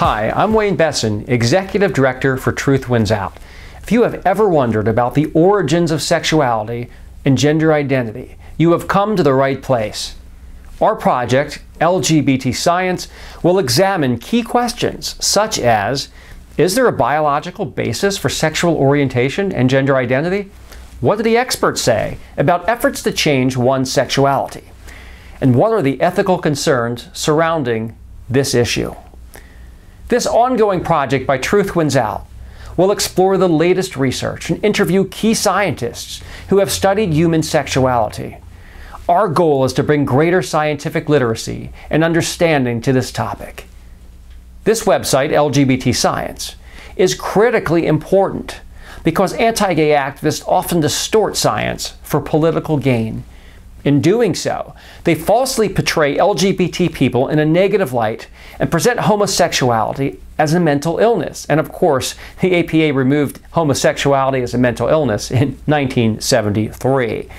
Hi, I'm Wayne Besson, Executive Director for Truth Wins Out. If you have ever wondered about the origins of sexuality and gender identity, you have come to the right place. Our project, LGBT Science, will examine key questions such as, is there a biological basis for sexual orientation and gender identity? What do the experts say about efforts to change one's sexuality? And what are the ethical concerns surrounding this issue? This ongoing project by Truth Wins Out will explore the latest research and interview key scientists who have studied human sexuality. Our goal is to bring greater scientific literacy and understanding to this topic. This website, LGBT Science, is critically important because anti-gay activists often distort science for political gain. In doing so, they falsely portray LGBT people in a negative light and present homosexuality as a mental illness. And of course, the APA removed homosexuality as a mental illness in 1973.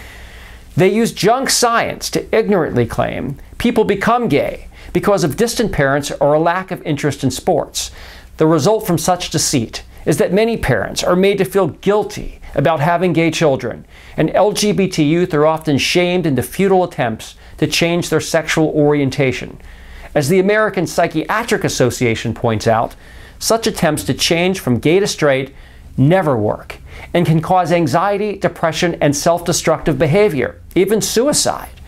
They use junk science to ignorantly claim people become gay because of distant parents or a lack of interest in sports. The result from such deceit is that many parents are made to feel guilty about having gay children, and LGBT youth are often shamed into futile attempts to change their sexual orientation. As the American Psychiatric Association points out, such attempts to change from gay to straight never work and can cause anxiety, depression, and self-destructive behavior, even suicide.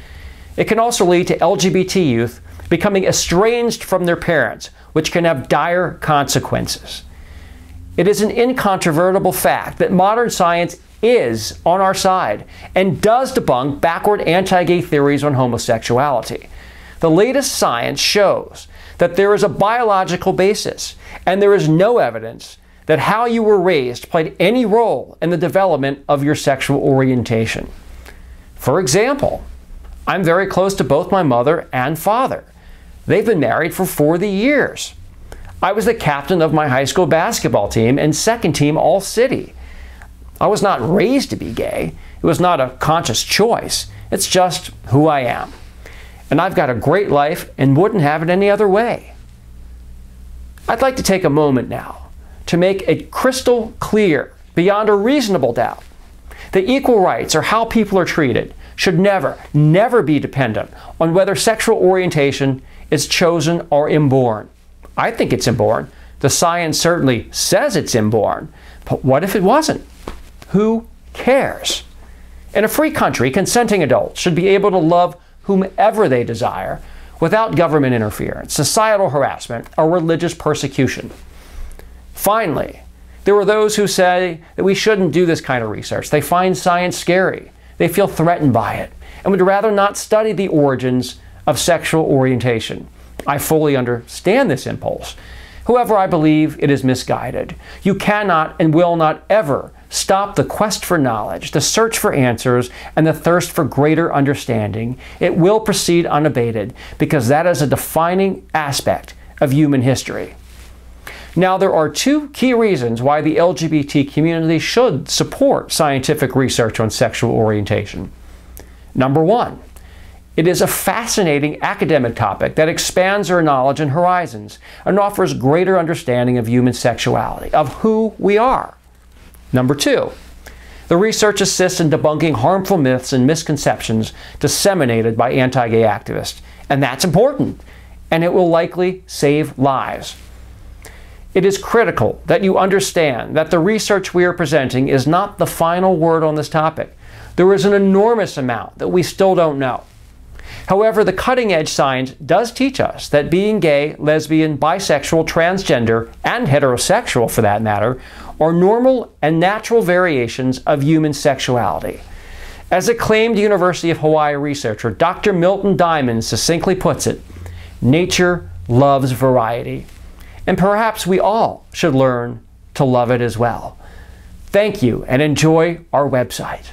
It can also lead to LGBT youth becoming estranged from their parents, which can have dire consequences. It is an incontrovertible fact that modern science is on our side and does debunk backward anti-gay theories on homosexuality. The latest science shows that there is a biological basis, and there is no evidence that how you were raised played any role in the development of your sexual orientation. For example, I'm very close to both my mother and father. They've been married for 40 years. I was the captain of my high school basketball team and second team all-city. I was not raised to be gay. It was not a conscious choice. It's just who I am. And I've got a great life and wouldn't have it any other way. I'd like to take a moment now to make it crystal clear, beyond a reasonable doubt, that equal rights or how people are treated should never be dependent on whether sexual orientation is chosen or inborn. I think it's inborn. The science certainly says it's inborn. But what if it wasn't? Who cares? In a free country, consenting adults should be able to love whomever they desire without government interference, societal harassment, or religious persecution. Finally, there are those who say that we shouldn't do this kind of research. They find science scary. They feel threatened by it and would rather not study the origins of sexual orientation. I fully understand this impulse. However, I believe it is misguided. You cannot and will not ever stop the quest for knowledge, the search for answers, and the thirst for greater understanding. It will proceed unabated because that is a defining aspect of human history. Now, there are two key reasons why the LGBT community should support scientific research on sexual orientation. Number one, it is a fascinating academic topic that expands our knowledge and horizons and offers greater understanding of human sexuality, of who we are. Number two, the research assists in debunking harmful myths and misconceptions disseminated by anti-gay activists. And that's important, and it will likely save lives. It is critical that you understand that the research we are presenting is not the final word on this topic. There is an enormous amount that we still don't know. However, the cutting-edge science does teach us that being gay, lesbian, bisexual, transgender, and heterosexual, for that matter, are normal and natural variations of human sexuality. As acclaimed University of Hawaii researcher Dr. Milton Diamond succinctly puts it, nature loves variety. And perhaps we all should learn to love it as well. Thank you and enjoy our website.